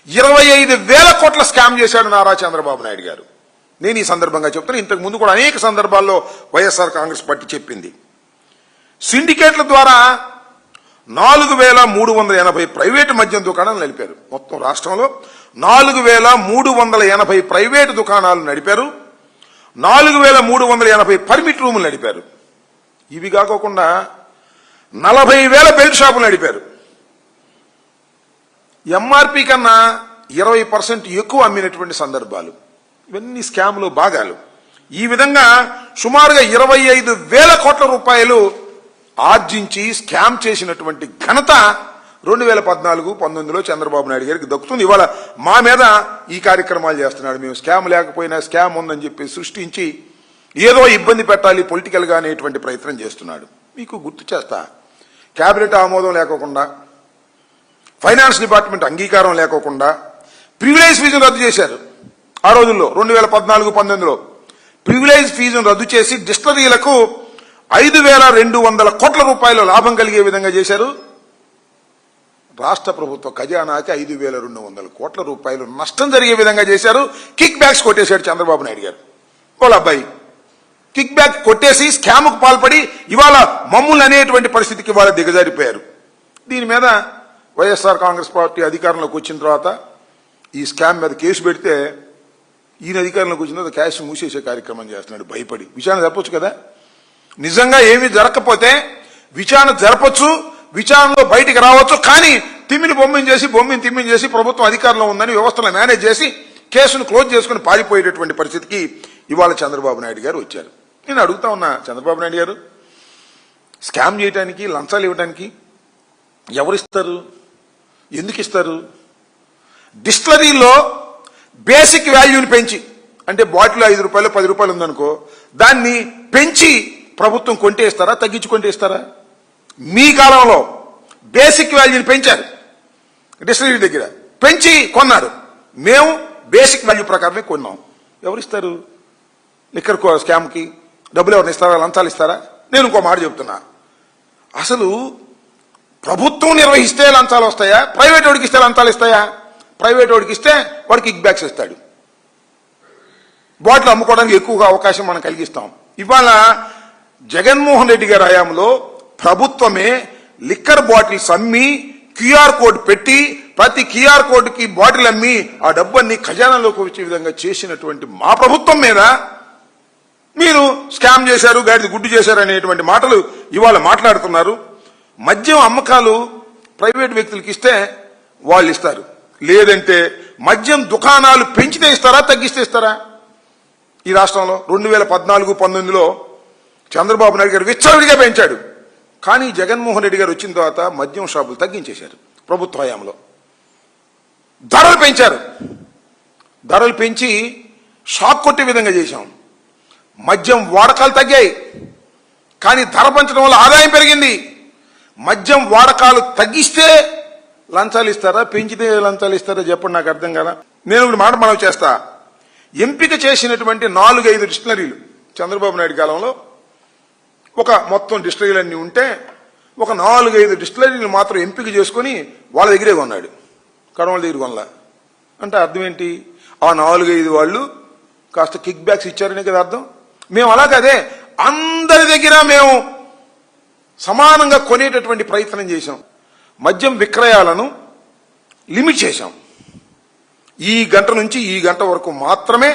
25,000 కోట్ల స్కామ్ చేశాడు నారా చంద్రబాబు నాయుడు గారు. నేను ఈ సందర్భంగా చెప్తాను. ఇంతకు ముందు కూడా అనేక సందర్భాల్లో వైఎస్ఆర్ కాంగ్రెస్ పార్టీ చెప్పింది. సిండికేట్ల ద్వారా 4,380 ప్రైవేటు మద్యం దుకాణాలు నడిపారు. మొత్తం రాష్ట్రంలో 4,380 ప్రైవేటు దుకాణాలు నడిపారు. 4,380 పర్మిట్ రూములు నడిపారు. ఇవి కాకుండా 40,000 బెల్ట్ షాపులు నడిపారు. ఎంఆర్పి కన్నా 20% ఎక్కువ అమ్మినటువంటి సందర్భాలు. ఇవన్నీ స్కామ్లు భాగాలు. ఈ విధంగా సుమారుగా 25,000 కోట్ల రూపాయలు ఆర్జించి స్కామ్ చేసినటువంటి ఘనత 2014-19లో చంద్రబాబు నాయుడు గారికి దక్కుతుంది. ఇవాళ మా మీద ఈ కార్యక్రమాలు చేస్తున్నాడు. మేము స్కామ్ లేకపోయినా స్కామ్ ఉందని చెప్పి సృష్టించి ఏదో ఇబ్బంది పెట్టాలి పొలిటికల్ గా అనేటువంటి ప్రయత్నం చేస్తున్నాడు. మీకు గుర్తు చేస్తా, కేబినెట్ ఆమోదం లేకోకుండా, ఫైనాన్స్ డిపార్ట్మెంట్ అంగీకారం లేకోకుండా ప్రివిలేజ్ ఫీజును రద్దు చేశారు. ఆ రోజుల్లో 2014-19లో ప్రివిలేజ్ ఫీజును రద్దు చేసి డిస్టిలరీలకు 5,200 కోట్ల రూపాయల లాభం కలిగే విధంగా చేశారు. రాష్ట్ర ప్రభుత్వ ఖజానాకి 5,200 కోట్ల రూపాయలు నష్టం జరిగే విధంగా చేశారు. కిక్ బ్యాక్స్ కొట్టేశాడు చంద్రబాబు నాయుడు గారు. వాళ్ళ అబ్బాయి కిక్ బ్యాక్ కొట్టేసి స్కామ్కు పాల్పడి ఇవాళ మమ్ములు అనేటువంటి పరిస్థితికి ఇవాళ దిగజారిపోయారు. దీని మీద వైఎస్ఆర్ కాంగ్రెస్ పార్టీ అధికారంలోకి వచ్చిన తర్వాత ఈ స్కామ్ మీద కేసు పెడితే ఈయన అధికారంలోకి వచ్చిన తర్వాత క్యాష్ మూసేసే కార్యక్రమం చేస్తున్నాడు భయపడి. విచారణ జరపచ్చు కదా, నిజంగా ఏమీ జరగకపోతే విచారణ జరపచ్చు, విచారణలో బయటికి రావచ్చు. కానీ తిమ్మిని బొమ్మిని చేసి ప్రభుత్వం అధికారంలో ఉందని వ్యవస్థను మేనేజ్ చేసి కేసును క్లోజ్ చేసుకుని పారిపోయేటటువంటి పరిస్థితికి ఇవాళ చంద్రబాబు నాయుడు గారు వచ్చారు. నేను అడుగుతా ఉన్నా, చంద్రబాబు నాయుడు గారు స్కామ్ చేయడానికి, లంచాలు ఇవ్వడానికి ఎవరిస్తారు, ఎందుకు ఇస్తారు? డిస్టిలరీలో బేసిక్ వాల్యూని పెంచి, అంటే బాటిల్ 5 రూపాయలు 10 రూపాయలు ఉందనుకో, దాన్ని పెంచి ప్రభుత్వం కొంటే ఇస్తారా, తగ్గించి కొంటే ఇస్తారా? మీ కాలంలో బేసిక్ వాల్యూని పెంచారు, డిస్టిలరీ దగ్గర పెంచి కొన్నాడు. మేము బేసిక్ వాల్యూ ప్రకారమే కొన్నాం. ఎవరిస్తారు? లిక్కర్ స్కామ్కి డబ్బులు ఎవరిని ఇస్తారా, లంచాలు ఇస్తారా? నేను ఇంకో మాట చెప్తున్నా, అసలు ప్రభుత్వం నిర్వహిస్తే లంచాలు వస్తాయా, ప్రైవేట్ వాడికి ఇస్తే లంచాలు ఇస్తాయా? ప్రైవేట్ వాడికి ఇస్తే వాడికి కిక్ బ్యాక్స్ ఇస్తాడు. బాటిల్ అమ్ముకోవడానికి ఎక్కువగా అవకాశం మనం కలిగిస్తాం. ఇవాళ జగన్మోహన్ రెడ్డి గారి హయాంలో ప్రభుత్వమే లిక్కర్ బాటిల్స్ అమ్మి క్యూఆర్ కోడ్ పెట్టి ప్రతి క్యూఆర్ కోడ్కి బాటిల్ అమ్మి ఆ డబ్బన్ని ఖజానాలోకి వచ్చే విధంగా చేసినటువంటి మా ప్రభుత్వం మీద మీరు స్కామ్ చేశారు, గాడిది గుడ్డు చేశారు అనేటువంటి మాటలు ఇవాళ మాట్లాడుతున్నారు. మద్యం అమ్మకాలు ప్రైవేట్ వ్యక్తులకు ఇస్తే వాళ్ళు ఇస్తారు, లేదంటే మద్యం దుకాణాలు పెంచితే ఇస్తారా, తగ్గిస్తే ఇస్తారా? ఈ రాష్ట్రంలో 2014-19లో చంద్రబాబు నాయుడు గారు విచ్చలవిడిగా పెంచాడు. కానీ జగన్మోహన్ రెడ్డి గారు వచ్చిన తర్వాత మద్యం షాపులు తగ్గించేశారు. ప్రభుత్వ హయాంలో ధరలు పెంచారు. ధరలు పెంచి షాక్ కొట్టే విధంగా చేశాం. మద్యం వాడకాలు తగ్గాయి, కానీ ధర పెంచడం వల్ల ఆదాయం పెరిగింది. మద్యం వాడకాలు తగ్గిస్తే లంచాలు ఇస్తారా, పెంచితే లంచాలు ఇస్తారా చెప్పండి, నాకు అర్థం కదా. నేను ఇప్పుడు మాట మనవి చేస్తా, ఎంపిక చేసినటువంటి 4-5 డిస్టిలరీలు చంద్రబాబు నాయుడు కాలంలో ఒక మొత్తం డిస్టిలరీలన్నీ ఉంటే ఒక 4-5 డిస్టిలరీలు మాత్రం ఎంపిక చేసుకుని వాళ్ళ దగ్గరే కొన్నాడు, కడవల దగ్గర కొనలా. అంటే అర్థం ఏంటి? ఆ 4-5 వాళ్ళు కాస్త కిక్ బ్యాక్స్ ఇచ్చారనే కదా అర్థం. మేము అలాగదే అందరి దగ్గర మేము సమానంగా కొనేటటువంటి ప్రయత్నం చేశాం. మద్యం విక్రయాలను లిమిట్ చేశాం. ఈ గంట నుంచి ఈ గంట వరకు మాత్రమే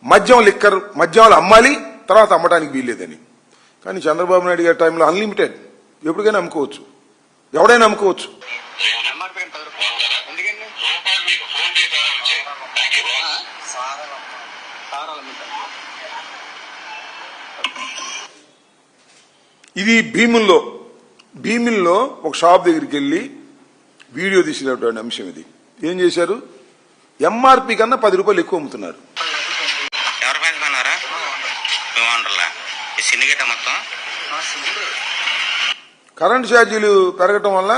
మద్యాలు అమ్మాలి, తర్వాత అమ్మడానికి వీల్లేదని. కానీ చంద్రబాబు నాయుడు గారి టైంలో అన్లిమిటెడ్, ఎప్పటికైనా అమ్ముకోవచ్చు, ఎవడైనా అమ్ముకోవచ్చు. ఇది భీమిల్లో ఒక షాప్ దగ్గరికి వెళ్ళి వీడియో తీసినటువంటి అంశం ఇది. ఏం చేశారు? ఎంఆర్పి కన్నా 10 రూపాయలు ఎక్కువ అమ్ముతున్నారు. కరెంట్ ఛార్జీలు పెరగటం వల్ల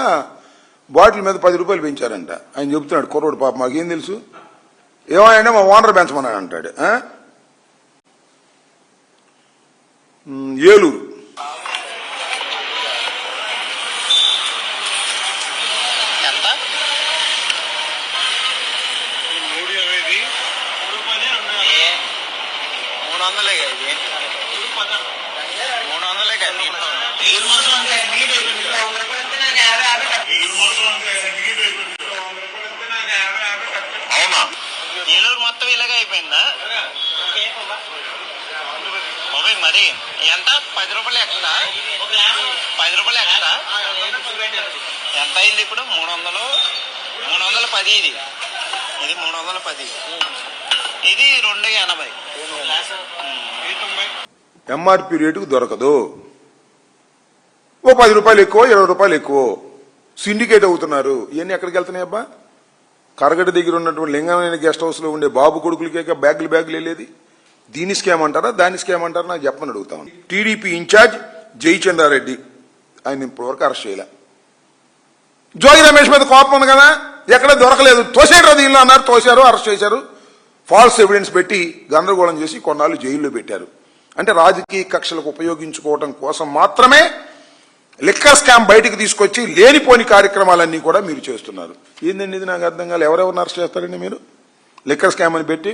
బాటిల్ మీద 10 రూపాయలు పెంచారంట. ఆయన చెబుతున్నాడు, కుర్రోడు పాప మాకేం తెలుసు, ఏమైనా మా ఓనర్ పెంచమన్నాడు అంటాడు. ఏలూరు 300 ఇది 300 కదా అవునా ఏలూరు మొత్తం ఇలాగే అయిపోయిందా మరి ఎంత 10 రూపాయలు ఎక్స్ట్రా 10 రూపాయలు ఎక్స్ట్రా ఎంత అయింది ఇప్పుడు 310 ఇది 310 ఇది 280 ఎంఆర్పి రేటుకు దొరకదు ఓ 10 రూపాయలు ఎక్కువ 20 రూపాయలు ఎక్కువ సిండికేట్ అవుతున్నారు ఇవన్నీ ఎక్కడికి వెళ్తున్నాయి అబ్బా కరగడ దగ్గర ఉన్నటువంటి లింగమైన గెస్ట్ హౌస్ లో ఉండే బాబు కొడుకులకే బ్యాగులు వెళ్ళేది దీని స్కామ్ అంటారా దాని స్కామ్ అంటారా నాకు చెప్పని అడుగుతాను టీడీపీ ఇన్ఛార్జ్ జయచంద్రారెడ్డి ఆయన ఇప్పటివరకు అరెస్ట్ చేయలే జోగి రమేష్ మీద కోపం ఉంది కదా ఎక్కడ దొరకలేదు తోసేయరు దీనిలో అన్నారు తోశారు అరెస్ట్ చేశారు ఫాల్స్ ఎవిడెన్స్ పెట్టి గందరగోళం చేసి కొన్నాళ్ళు జైల్లో పెట్టారు అంటే రాజకీయ కక్షలకు ఉపయోగించుకోవడం కోసం మాత్రమే లిక్కర్ స్కామ్ బయటకు తీసుకొచ్చి లేనిపోని కార్యక్రమాలన్నీ కూడా మీరు చేస్తున్నారు ఏందండి ఇది నాకు అర్థం కాదు ఎవరెవరిని అరెస్ట్ చేస్తారండి మీరు లిక్కర్ స్కామ్ అని పెట్టి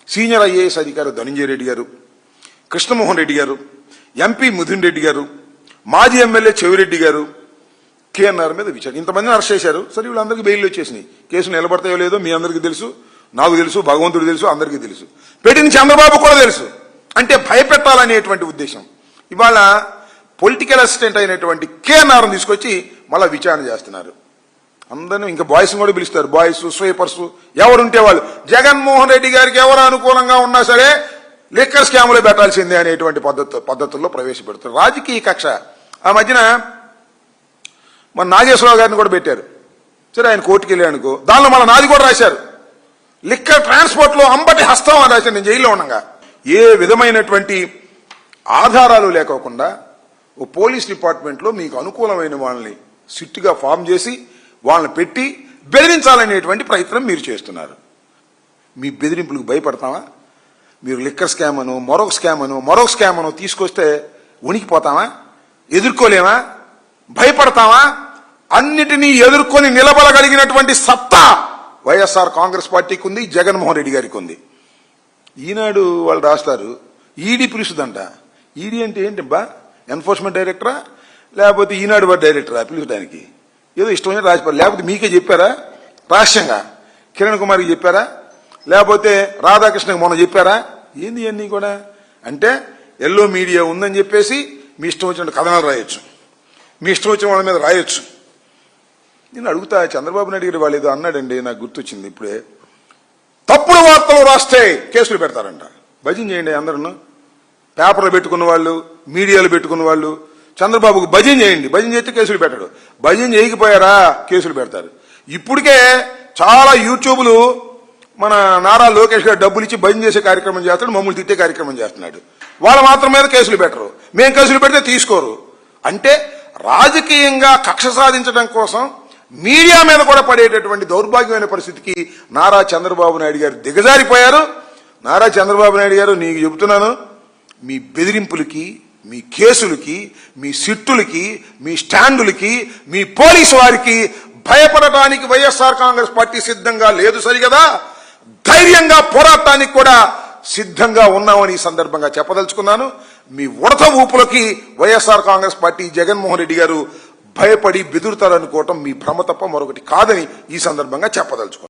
సీనియర్ ఐఏఎస్ అధికారి ధనంజయ రెడ్డి గారు కృష్ణమోహన్ రెడ్డి గారు ఎంపీ మిథున్ రెడ్డి గారు మాజీ ఎమ్మెల్యే చెవిరెడ్డి గారు కేఎన్ఆర్ మీద విచారణ ఇంతమందిని అరెస్ట్ చేశారు సరే వీళ్ళందరికీ బెయిల్ వచ్చేసినాయి కేసులు నిలబడతాయో లేదో మీ అందరికీ తెలుసు నాకు తెలుసు భగవంతుడు తెలుసు అందరికీ తెలుసు పెట్టిన చంద్రబాబు కూడా తెలుసు అంటే భయపెట్టాలనేటువంటి ఉద్దేశం ఇవాళ పొలిటికల్ అసిస్టెంట్ అయినటువంటి కేఎన్ఆర్ తీసుకొచ్చి మళ్ళా విచారణ చేస్తున్నారు అందరూ ఇంకా బాయ్స్ కూడా పిలుస్తారు బాయ్స్ స్వీపర్స్ ఎవరుంటే వాళ్ళు జగన్మోహన్ రెడ్డి గారికి ఎవరు అనుకూలంగా ఉన్నా సరే లిక్కర్ స్కాములు పెట్టాల్సిందే అనేటువంటి పద్ధతుల్లో ప్రవేశపెడుతారు రాజకీయ కక్ష ఆ మధ్యన మన నాగేశ్వరరావు గారిని కూడా పెట్టారు సరే ఆయన కోర్టుకు వెళ్ళి అనుకో దానిలో మన నాది కూడా రాశారు లిక్కర్ ట్రాన్స్పోర్ట్ లో అంబటి హస్తం అని రాశారు నేను జైల్లో ఉండగా ఏ విధమైనటువంటి ఆధారాలు లేకోకుండా ఓ పోలీస్ డిపార్ట్మెంట్ లో మీకు అనుకూలమైన వాళ్ళని సిట్టుగా ఫామ్ చేసి వాళ్ళని పెట్టి బెదిరించాలనేటువంటి ప్రయత్నం మీరు చేస్తున్నారు మీ బెదిరింపులకు భయపడతామా మీరు లిక్కర్ స్కామ్ అను మరొక స్కామ్ అను తీసుకొస్తే ఉనికిపోతామా ఎదుర్కోలేమా భయపడతామా అన్నిటినీ ఎదుర్కొని నిలబడగలిగినటువంటి సత్తా వైఎస్ఆర్ కాంగ్రెస్ పార్టీకి ఉంది జగన్మోహన్ రెడ్డి గారికి ఉంది ఈనాడు వాళ్ళు రాస్తారు ఈడీ పిలుస్తుందంట ఈడీ అంటే ఏంటి బా ఎన్ఫోర్స్మెంట్ డైరెక్టరా లేకపోతే ఈనాడు డైరెక్టరా పిలుచడానికి ఏదో ఇష్టమైన రాసిపోయారు లేకపోతే మీకే చెప్పారా రహస్యంగా కిరణ్ కుమార్కి చెప్పారా లేకపోతే రాధాకృష్ణకి మొన్న చెప్పారా ఏంది అన్నీ కూడా అంటే ఎల్లో మీడియా ఉందని చెప్పేసి మీ ఇష్టం వచ్చిన కథనాలు రాయొచ్చు మీ ఇష్టం వచ్చిన వాళ్ళ మీద రాయొచ్చు నేను అడుగుతా చంద్రబాబు నాయుడు గారు వాళ్ళు ఏదో అన్నాడండి నాకు గుర్తొచ్చింది ఇప్పుడే తప్పుడు వార్తలు రాస్తే కేసులు పెడతారంట భజన చేయండి అందరూ పేపర్లు పెట్టుకున్న వాళ్ళు మీడియాలో పెట్టుకున్న వాళ్ళు చంద్రబాబుకు భజన చేయండి భజన చేస్తే కేసులు పెట్టడు భజన చేయకపోయారా కేసులు పెడతారు ఇప్పటికే చాలా యూట్యూబ్లు మన నారా లోకేష్ గారు డబ్బులు ఇచ్చి భజన చేసే కార్యక్రమం చేస్తాడు మమ్మల్ని తిట్టే కార్యక్రమం చేస్తున్నాడు వాళ్ళు మాత్రం మీద కేసులు పెట్టరు మేము కేసులు పెడితే తీసుకోరు అంటే రాజకీయంగా కక్ష సాధించడం కోసం మీడియా మీద కూడా పడేటటువంటి దౌర్భాగ్యమైన పరిస్థితికి నారా చంద్రబాబు నాయుడు గారు దిగజారిపోయారు నారా చంద్రబాబు నాయుడు గారు నీకు చెబుతున్నాను మీ బెదిరింపులకి మీ కేసులకి మీ సిట్టులకి మీ స్టాండులకి మీ పోలీసు వారికి భయపడటానికి వైఎస్ఆర్ కాంగ్రెస్ పార్టీ సిద్ధంగా లేదు సరిగదా ధైర్యంగా పోరాటానికి కూడా సిద్ధంగా ఉన్నామని ఈ సందర్భంగా చెప్పదలుచుకున్నాను మీ ఉడత ఊపులకి వైఎస్ఆర్ కాంగ్రెస్ పార్టీ జగన్మోహన్ రెడ్డి గారు భయపడి బెదురుతారనుకోవటం మీ భ్రమ తప్ప మరొకటి కాదని ఈ సందర్భంగా చెప్పదలుచుకున్నాను